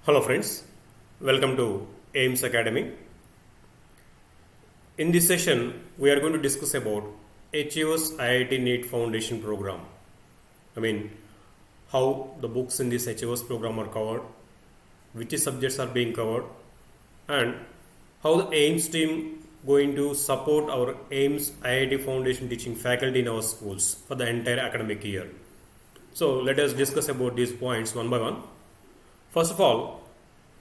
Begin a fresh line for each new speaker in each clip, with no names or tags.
Hello friends, welcome to AIMS Academy. In this session, we are going to discuss about HU's IIT NEET Foundation program. How the books in this HU's program are covered, which subjects are being covered, and how the AIMS team going to support our AIMS IIT Foundation teaching faculty in our schools for the entire academic year. So let us discuss about these points one by one. First of all,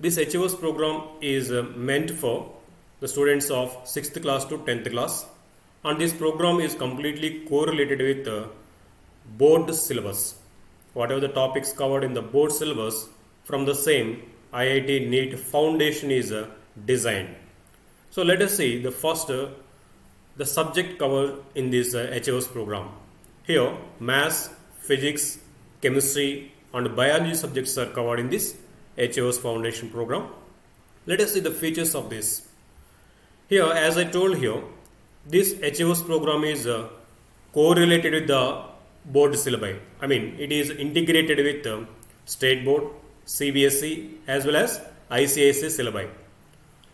this HUS program is meant for the students of 6th class to 10th class, and this program is completely correlated with the board syllabus. Whatever the topics covered in the board syllabus, from the same IIT NEET Foundation is designed. So let us see the first the subject covered in this HUS program. Here, maths, physics, chemistry and biology subjects are covered in this HUS Foundation program. Let us see the features of this. Here, as I told here, this HUS program is correlated with the board syllabi. It is integrated with state board, CBSE as well as ICISI syllabi.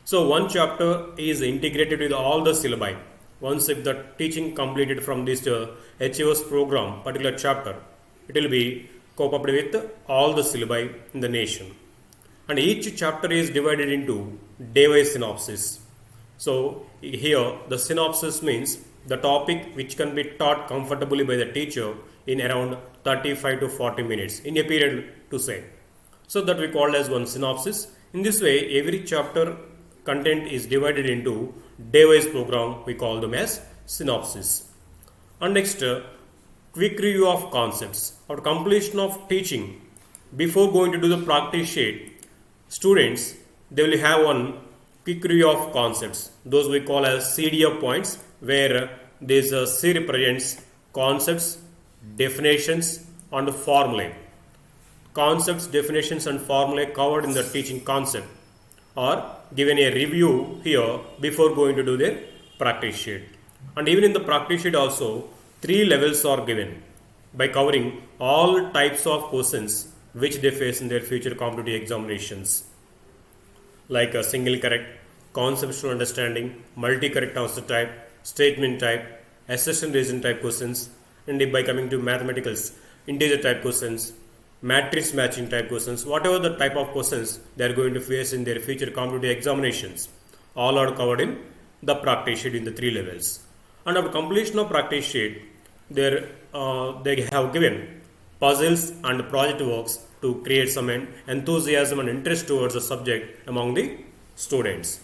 So one chapter is integrated with all the syllabi. Once if the teaching completed from this HUS program, particular chapter, it will be coupled with all the syllabi in the nation. And each chapter is divided into day-wise synopsis. So here the synopsis means the topic which can be taught comfortably by the teacher in around 35 to 40 minutes in a period to say. So that we call as one synopsis. In this way, every chapter content is divided into day-wise program. We call them as synopsis. And next, quick review of concepts. After completion of teaching, before going to do the practice sheet, students, they will have one quick review of concepts. Those we call as CDF points, where this C represents concepts, definitions and formulae. Concepts, definitions and formulae covered in the teaching concept are given a review here before going to do their practice sheet. And even in the practice sheet also, 3 levels are given by covering all types of questions which they face in their future competitive examinations, like a single correct, conceptual understanding, multi-correct answer type, statement type, assertion reason type questions, and by coming to mathematicals, integer type questions, matrix matching type questions, whatever the type of questions they are going to face in their future competitive examinations, all are covered in the practice sheet in the 3 levels. And after completion of practice sheet, they have given puzzles and project works to create some enthusiasm and interest towards the subject among the students.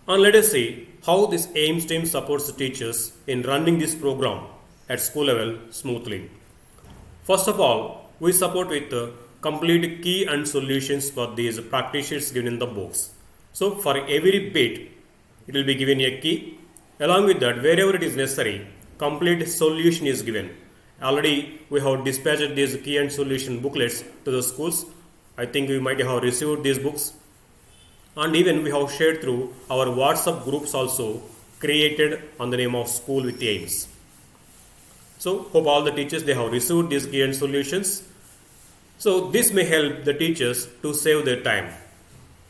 And let us see how this AIMS team supports the teachers in running this program at school level smoothly. First of all, we support with complete key and solutions for these practice sheets given in the books. So for every bit, it will be given a key. Along with that, wherever it is necessary, complete solution is given. Already we have dispatched these key and solution booklets to the schools. I think you might have received these books. And even we have shared through our WhatsApp groups also created on the name of School with AIMS. So hope all the teachers, they have received these key and solutions. So this may help the teachers to save their time.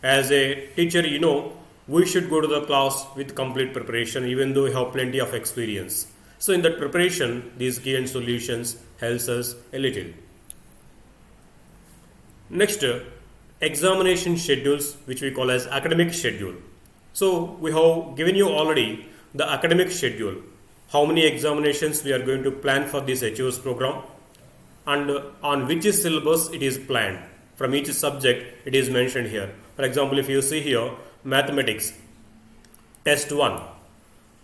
As a teacher, we should go to the class with complete preparation even though we have plenty of experience. So in that preparation, these key and solutions helps us a little. Next, examination schedules, which we call as academic schedule. So we have given you already the academic schedule, how many examinations we are going to plan for this HUS program and on which syllabus it is planned. From each subject it is mentioned here. For example, if you see here, mathematics, test 1.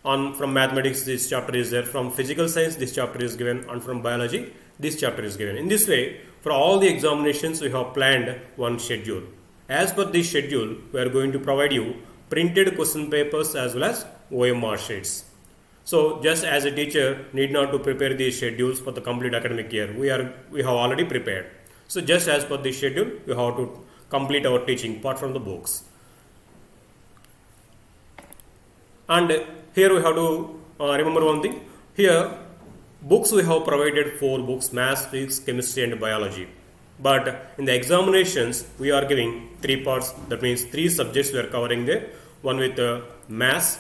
From mathematics, this chapter is there. From physical science, this chapter is given. And from biology, this chapter is given. In this way, for all the examinations, we have planned one schedule. As per this schedule, we are going to provide you printed question papers as well as OMR sheets. So, just as a teacher, need not to prepare these schedules for the complete academic year. We have already prepared. So, just as per this schedule, we have to complete our teaching apart from the books. And here we have to remember one thing. Here, books we have provided 4 books: maths, physics, chemistry and biology. But in the examinations, we are giving 3 parts. That means 3 subjects we are covering there. One with maths,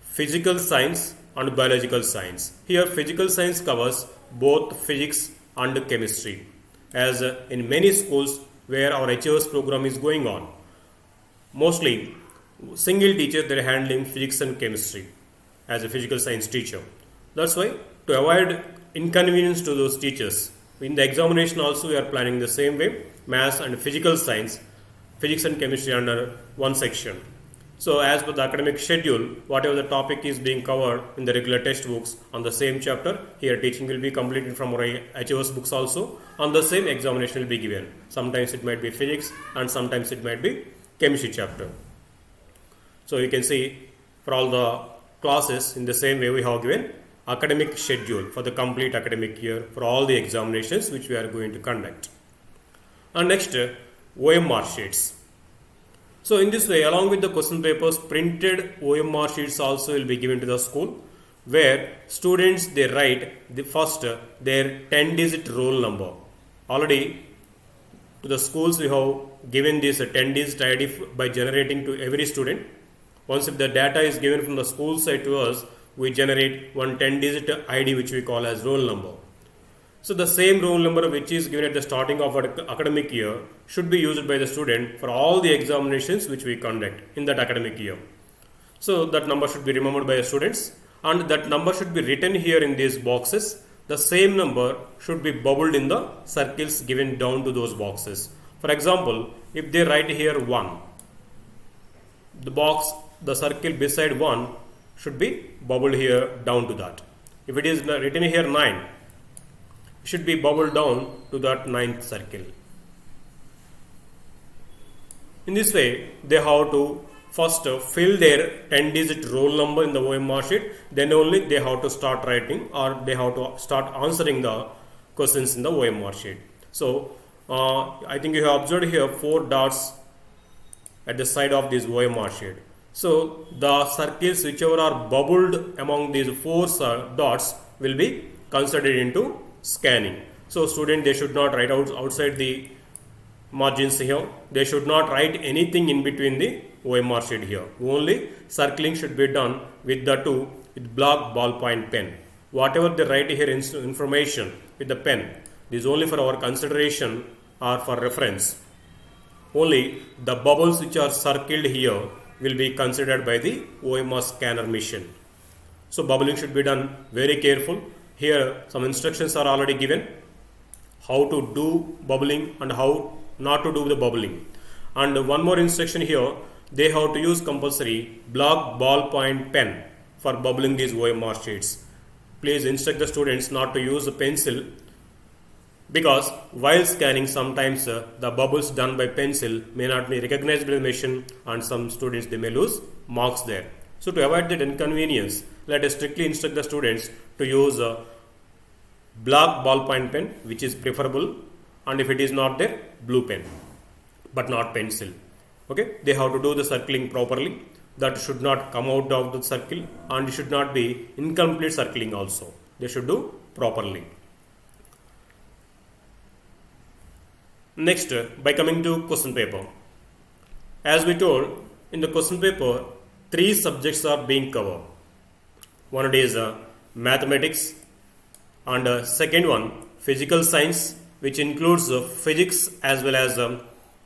physical science and biological science. Here physical science covers both physics and chemistry, as in many schools where our HOS program is going on, mostly single teacher they are handling physics and chemistry as a physical science teacher. That's why, to avoid inconvenience to those teachers, in the examination also we are planning the same way, maths and physical science, physics and chemistry under one section. So as per the academic schedule, whatever the topic is being covered in the regular textbooks on the same chapter, here teaching will be completed from our HOS books also. On the same examination will be given. Sometimes it might be physics and sometimes it might be chemistry chapter. So you can see for all the classes in the same way we have given academic schedule for the complete academic year for all the examinations which we are going to conduct. And next, OMR sheets. So in this way, along with the question papers, printed OMR sheets also will be given to the school, where students they write the first their 10-digit roll number. Already to the schools we have given this 10-digit ID by generating to every student. Once if the data is given from the school side to us, we generate one 10-digit ID which we call as roll number. So the same roll number which is given at the starting of our academic year should be used by the student for all the examinations which we conduct in that academic year. So that number should be remembered by the students, and that number should be written here in these boxes. The same number should be bubbled in the circles given down to those boxes. For example, if they write here 1, the circle beside 1 should be bubbled here down to that. If it is written here 9, should be bubbled down to that 9th circle. In this way, they have to first fill their 10-digit roll number in the OMR sheet, then only they have to start writing or they have to start answering the questions in the OMR sheet. So, I think you have observed here 4 dots at the side of this OMR sheet. So, the circles whichever are bubbled among these 4 dots will be considered into scanning. So student they should not write outside the margins here. They should not write anything in between the OMR sheet here. Only circling should be done with the with black ballpoint pen. Whatever they write here information with the pen, this is only for our consideration or for reference. Only the bubbles which are circled here will be considered by the OMR scanner machine. So bubbling should be done very careful. Here some instructions are already given how to do bubbling and how not to do the bubbling. And one more instruction here, they have to use compulsory black ballpoint pen for bubbling these OMR sheets. Please instruct the students not to use a pencil, because while scanning sometimes the bubbles done by pencil may not be recognized by the machine and some students they may lose marks there. So to avoid that inconvenience, let us strictly instruct the students to use a black ballpoint pen, which is preferable, and if it is not there, blue pen, but not pencil. Okay, they have to do the circling properly. That should not come out of the circle, and it should not be incomplete circling also. They should do properly. Next, by coming to question paper. As we told, in the question paper, 3 subjects are being covered. One is mathematics, and second one physical science, which includes physics as well as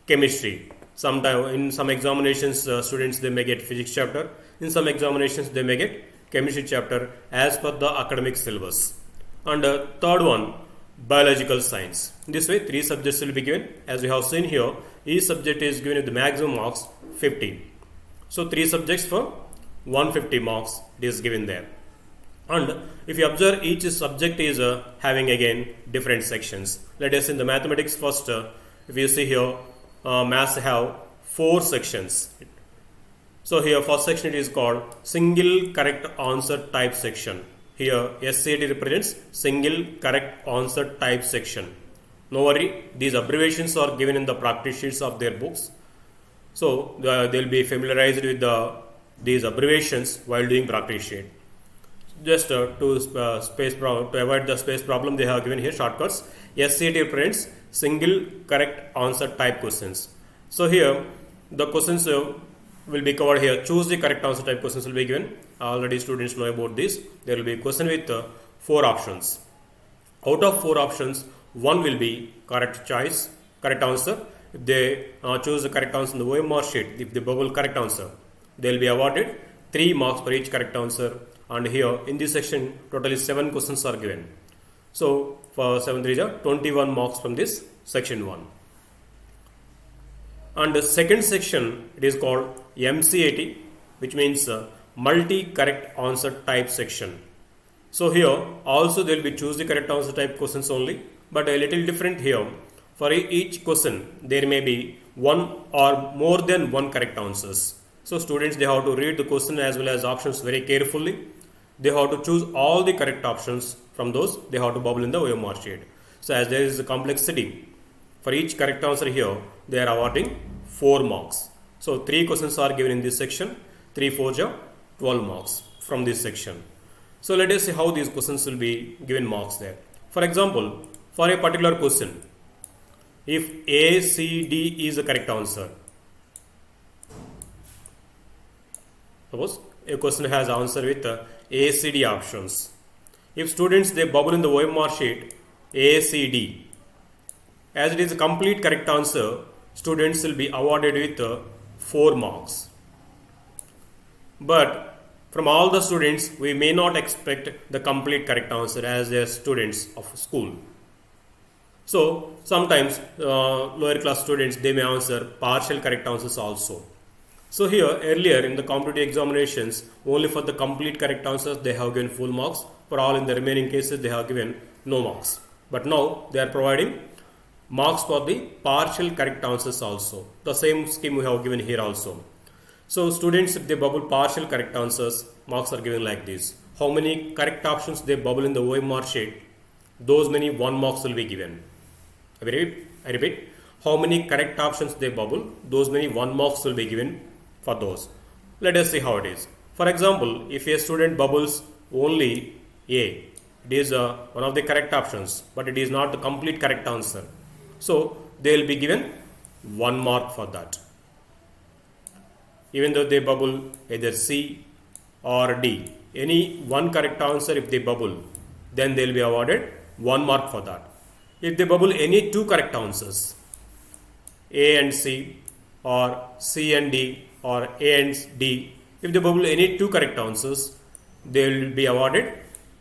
chemistry. Sometime in some examinations, students they may get physics chapter. In some examinations, they may get chemistry chapter as per the academic syllabus. And third one, biological science. In this way, 3 subjects will be given. As we have seen here, each subject is given with the maximum marks 50. So 3 subjects for 150 marks is given there. And if you observe, each subject is having again different sections. Let us in the mathematics first. If you see here, maths have 4 sections. So here first section is called single correct answer type section. Here SCT represents single correct answer type section. No worry, these abbreviations are given in the practice sheets of their books. So they will be familiarized with these abbreviations while doing practice sheet. Just to avoid the space problem, they have given here shortcuts. SCT represents single correct answer type questions. So here the questions will be covered here. Choose the correct answer type questions will be given. Already students know about this. There will be a question with 4 options. Out of 4 options, one will be correct choice, correct answer. If they choose the correct answer in the OMR sheet, if they bubble correct answer, they will be awarded 3 marks for each correct answer. And here in this section, totally 7 questions are given. So for 7 3 21 marks from this section 1. And the second section, it is called MCAT, which means multi correct answer type section. So here also they will be choose the correct answer type questions only, but a little different here. For each question there may be one or more than one correct answers. So students, they have to read the question as well as options very carefully. They have to choose all the correct options. From those they have to bubble in the OMR sheet. So as there is a complexity, for each correct answer here they are awarding 4 marks. So 3 questions are given in this section, 3 4 12 marks from this section. So let us see how these questions will be given marks there. For example, for a particular question, if A, C, D is the correct answer. Suppose a question has answer with A, C, D options. If students, they bubble in the OMR sheet A, C, D, as it is a complete correct answer, students will be awarded with 4 marks. But from all the students, we may not expect the complete correct answer as they are students of school. So sometimes lower class students, they may answer partial correct answers also. So here earlier in the competitive examinations, only for the complete correct answers they have given full marks. For all in the remaining cases they have given no marks. But now they are providing marks for the partial correct answers also. The same scheme we have given here also. So students, if they bubble partial correct answers, marks are given like this. How many correct options they bubble in the OMR sheet, those many 1 marks will be given. I repeat, how many correct options they bubble, those many 1 marks will be given for those. Let us see how it is. For example, if a student bubbles only A, it is one of the correct options, but it is not the complete correct answer. So they will be given 1 mark for that. Even though they bubble either C or D, any one correct answer if they bubble, then they will be awarded 1 mark for that. If they bubble any 2 correct answers, A and C or C and D or A and D, if they bubble any 2 correct answers, they will be awarded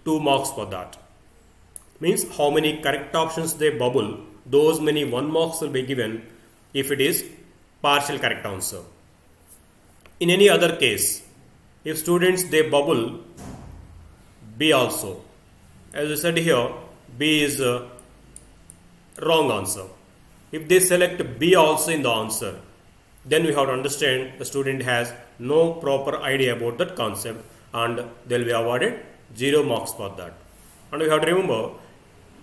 2 marks for that. Means how many correct options they bubble, those many 1 marks will be given if it is partial correct answer. In any other case, if students they bubble B also, as I said here, B is a wrong answer. If they select B also in the answer, then we have to understand the student has no proper idea about that concept and they will be awarded 0 marks for that. And we have to remember,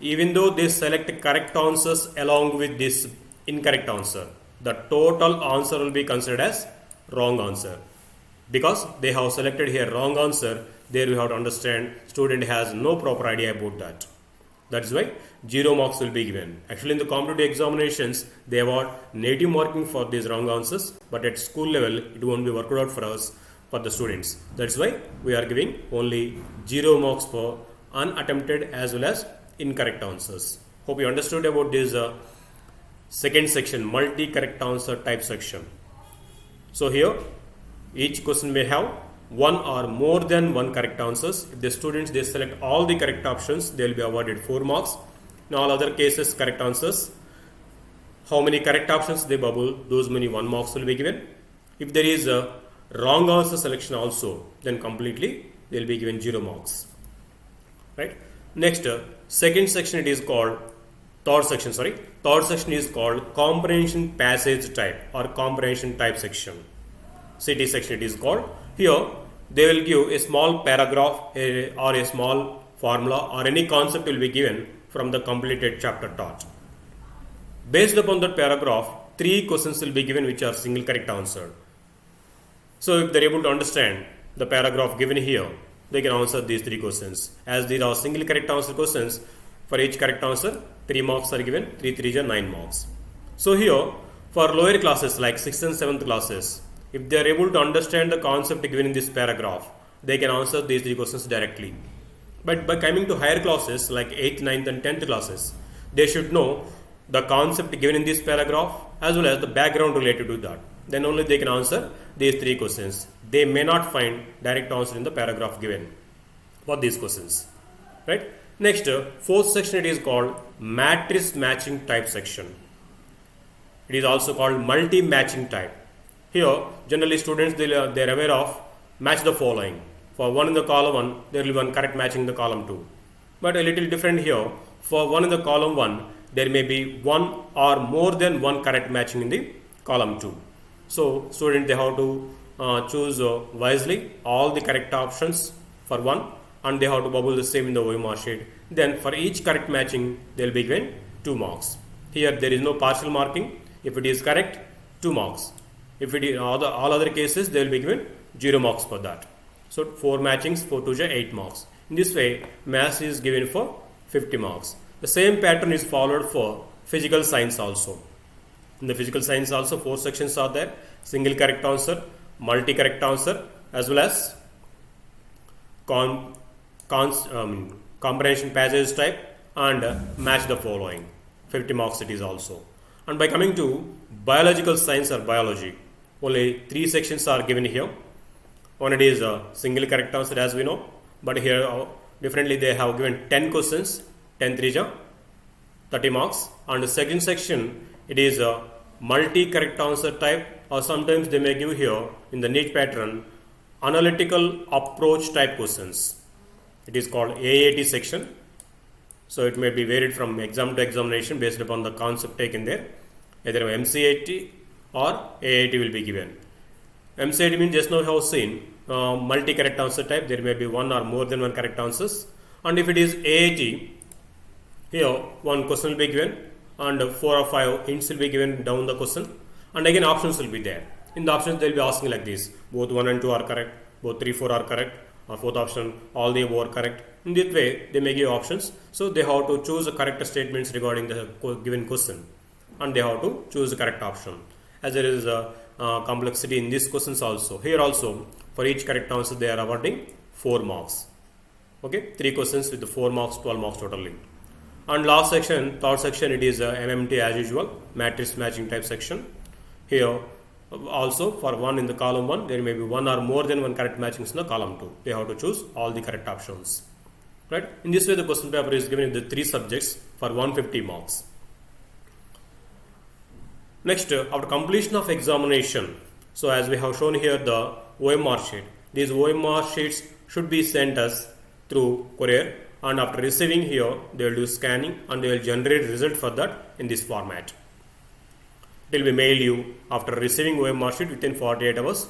even though they select correct answers along with this incorrect answer, the total answer will be considered as wrong answer. Because they have selected here wrong answer, there we have to understand student has no proper idea about that. That is why 0 marks will be given. Actually in the competitive examinations, they award native marking for these wrong answers, but at school level it won't be worked out for us, for the students. That's why we are giving only 0 marks for unattempted as well as incorrect answers. Hope you understood about this second section, multi correct answer type section. So here each question may have 1 or more than 1 correct answers. If the students they select all the correct options, they will be awarded 4 marks. In all other cases correct answers, how many correct options they bubble, those many 1 marks will be given. If there is a wrong answer selection also, then completely they will be given 0 marks. Right. Next, second section it is called third section is called comprehension passage type or comprehension type section. CT section it is called. Here they will give a small paragraph or a small formula or any concept will be given from the completed chapter taught. Based upon that paragraph, 3 questions will be given which are single correct answered. So if they are able to understand the paragraph given here, they can answer these 3 questions. As these are single correct answer questions, for each correct answer 3 marks are given, 3 3s are 9 marks. So here for lower classes like 6th and 7th classes, if they are able to understand the concept given in this paragraph, they can answer these 3 questions directly. But by coming to higher classes like 8th, 9th and 10th classes, they should know the concept given in this paragraph as well as the background related to that. Then only they can answer these 3 questions. They may not find direct answer in the paragraph given for these questions. Right? Next, fourth section, it is called matrix matching type section. It is also called multi-matching type. Here, generally students, they are aware of match the following. For 1 in the column 1, there will be one correct matching in the column 2. But a little different here. For 1 in the column 1, there may be 1 or more than 1 correct matching in the column 2. So, students, they have to choose wisely all the correct options for 1, and they have to bubble the same in the OMR sheet. Then for each correct matching, they will be given 2 marks. Here there is no partial marking. If it is correct, 2 marks. If it is all other cases, they will be given 0 marks for that. So 4 matchings, 4 2s are 8 marks. In this way, maths is given for 50 marks. The same pattern is followed for physical science also. In the physical science also, 4 sections are there: single correct answer, multi correct answer, as well as comprehension passage type, and match the following. 50 marks it is also. And by coming to biological science or biology, only 3 sections are given here. One, it is a single correct answer, as we know, but here differently they have given 10 questions, 10 3s are 30 marks. And the second section, it is a multi correct answer type, or sometimes they may give here in the NEET pattern analytical approach type questions. It is called AAT section. So it may be varied from exam to examination based upon the concept taken there. Either MCAT or AAT will be given. MCAT means just now we have seen multi correct answer type. There may be 1 or more than 1 correct answers. And if it is AAT, here 1 question will be given and 4 or 5 hints will be given down the question, and again options will be there. In the options they will be asking like this: both 1 and 2 are correct, both 3 4 are correct, or fourth option all the above are correct. In this way they may give options, so they have to choose the correct statements regarding the given question, and they have to choose the correct option. As there is a complexity in these questions also, here also for each correct answer they are awarding 4 marks. Okay, 3 questions with the 4 marks, 12 marks totally. And last section, third section, it is MMT as usual, matrix matching type section. Here also for 1 in the column 1, there may be 1 or more than 1 correct matchings in the column 2. They have to choose all the correct options. Right? In this way the question paper is given in the 3 subjects for 150 marks. Next, after completion of examination, so as we have shown here the OMR sheet, these OMR sheets should be sent us through courier, and after receiving here they will do scanning and they will generate result for that in this format. It will be mailed you after receiving OMR sheet within 48 hours.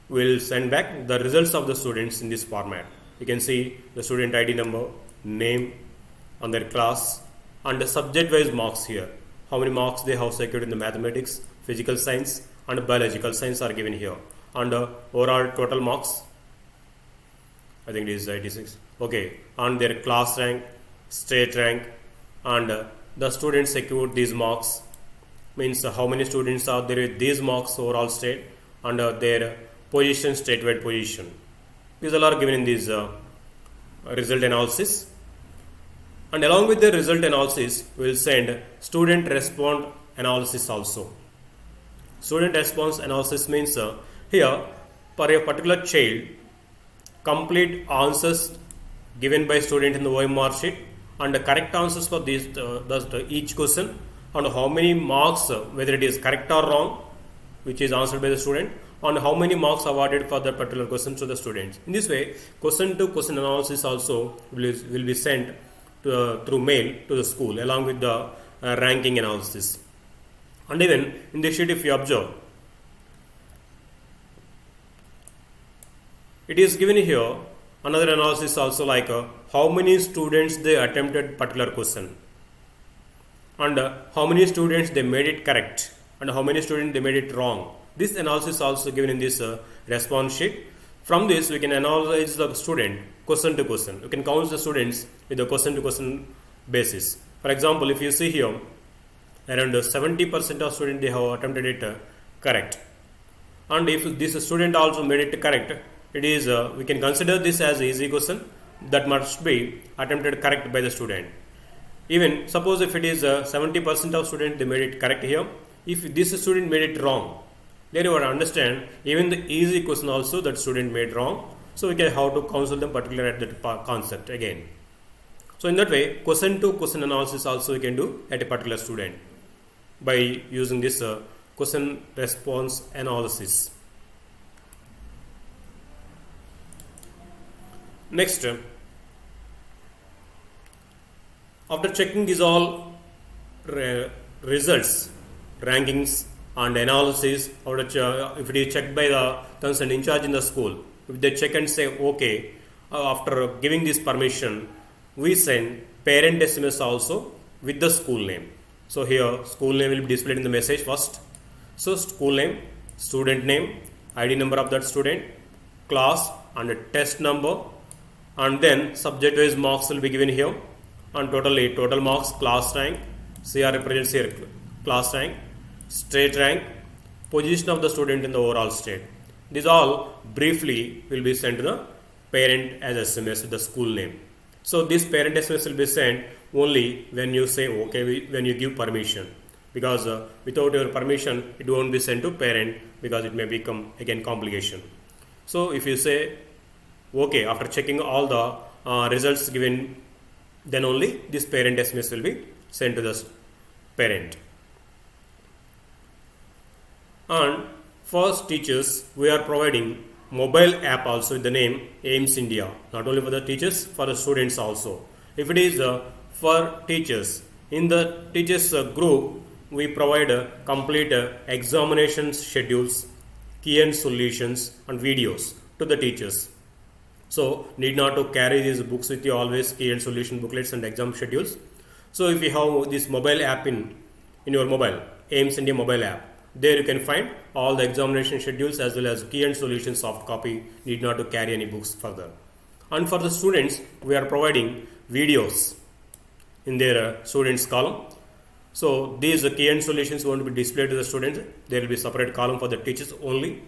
We will send back the results of the students in this format. You can see the student ID number, name, and their class, and the subject wise marks here. How many marks they have secured in the mathematics, physical science and biological science are given here, and overall total marks, I think it is 86. Okay, and their class rank, state rank, and the students secured these marks, means how many students are there with these marks overall state, and their position, statewide position. These all are given in this result analysis. And along with the result analysis, we will send student response analysis also. Student response analysis means here for a particular child, complete answers given by student in the OMR sheet and the correct answers for these each question, and how many marks, whether it is correct or wrong, which is answered by the student, and how many marks awarded for that particular question to the students. In this way, question to question analysis also will be sent through mail to the school along with the ranking analysis. And even in this sheet, if you observe, it is given here another analysis also, like how many students they attempted particular question, and how many students they made it correct, and how many students they made it wrong. This analysis also given in this response sheet. From this we can analyze the student question to question. You can count the students with the question to question basis. For example, if you see here, around 70% of students they have attempted it correct. And if this student also made it correct, it is we can consider this as easy question that must be attempted correct by the student. Even suppose if it is 70% of students they made it correct here, if this student made it wrong, then you will understand even the easy question also that student made wrong. So we can how to counsel them particular at that concept again. So in that way, question to question analysis also we can do at a particular student by using this question response analysis. Next, after checking these all results, rankings and analysis, if it is checked by the concerned in charge in the school, if they check and say okay, after giving this permission, we send parent SMS also with the school name. So here school name will be displayed in the message first. So school name, student name, ID number of that student, class and a test number, and then subject wise marks will be given here, and total marks, class rank, CR represents here class rank, state rank, position of the student in the overall state. These all briefly will be sent to the parent as SMS with the school name. So this parent SMS will be sent only when you say okay, when you give permission, because without your permission it won't be sent to parent, because it may become again complication. So if you say okay after checking all the results given, then only this parent SMS will be sent to the parent. And for teachers, we are providing mobile app also with the name AIMS India, not only for the teachers, for the students also. If it is for teachers, in the teachers group, we provide complete examination schedules, key and solutions and videos to the teachers. So need not to carry these books with you always, key and solution booklets and exam schedules. So if you have this mobile app in your mobile, AIMS India mobile app, there you can find all the examination schedules as well as key and solution soft copy, need not to carry any books further. And for the students, we are providing videos in their students column. So these key and solutions won't be displayed to the students, there will be separate column for the teachers only,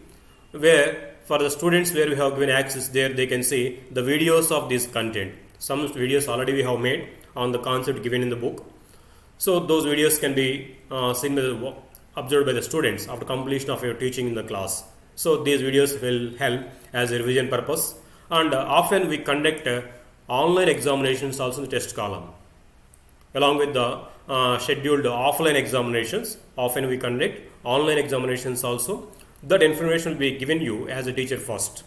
where for the students where we have given access, there they can see the videos of this content. Some videos already we have made on the concept given in the book. So those videos can be observed by the students after completion of your teaching in the class. So these videos will help as a revision purpose. And often we conduct online examinations also in the test column. Along with the scheduled offline examinations, often we conduct online examinations also. That information will be given you as a teacher first,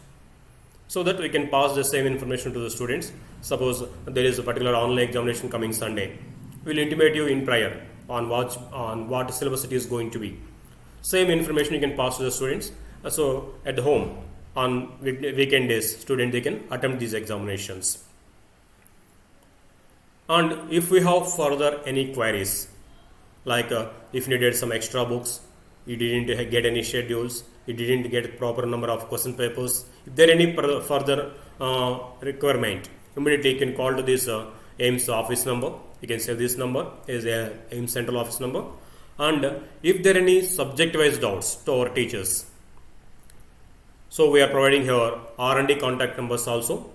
so that we can pass the same information to the students. Suppose there is a particular online examination coming Sunday, we will intimate you in prior on what syllabus it is going to be. Same information you can pass to the students. So at home on weekend days, students they can attempt these examinations. And if we have further any queries, like if you needed some extra books, you didn't get any schedules, you didn't get proper number of question papers, if there any further requirement, immediately you can call to this AIMS office number. You can save this number as a AIMS central office number. And if there are any subject wise doubts to our teachers, so we are providing here R&D contact numbers also.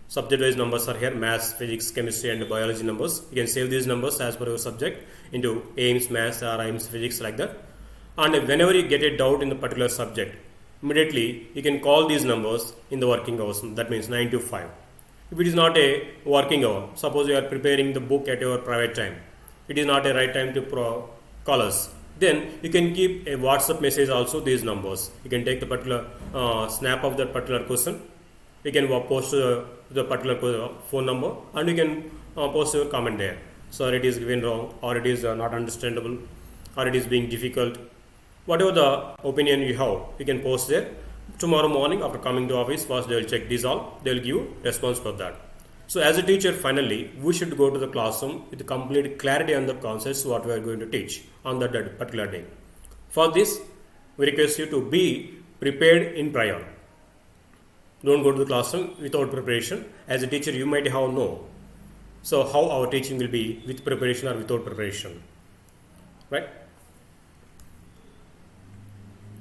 Subject wise numbers are here, maths, physics, chemistry and biology numbers. You can save these numbers as per your subject into AIMS maths or AIMS physics, like that. And whenever you get a doubt in the particular subject, immediately you can call these numbers in the working hours, that means 9 to 5. If it is not a working hour, suppose you are preparing the book at your private time, it is not a right time to call us, then you can keep a WhatsApp message also these numbers. You can take the particular snap of that particular question, you can post the particular phone number, and you can post your comment there. So it is given wrong, or it is not understandable, or it is being difficult. Whatever the opinion you have, you can post there. Tomorrow morning after coming to office, first they will check these all, they will give you response for that. So as a teacher, finally we should go to the classroom with complete clarity on the concepts what we are going to teach on that particular day. For this, we request you to be prepared in prior. Don't go to the classroom without preparation. As a teacher, you might have So how our teaching will be, with preparation or without preparation, right?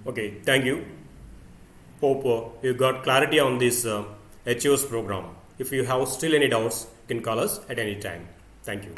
Okay, thank you. Hope you got clarity on this HOS program. If you have still any doubts, you can call us at any time. Thank you.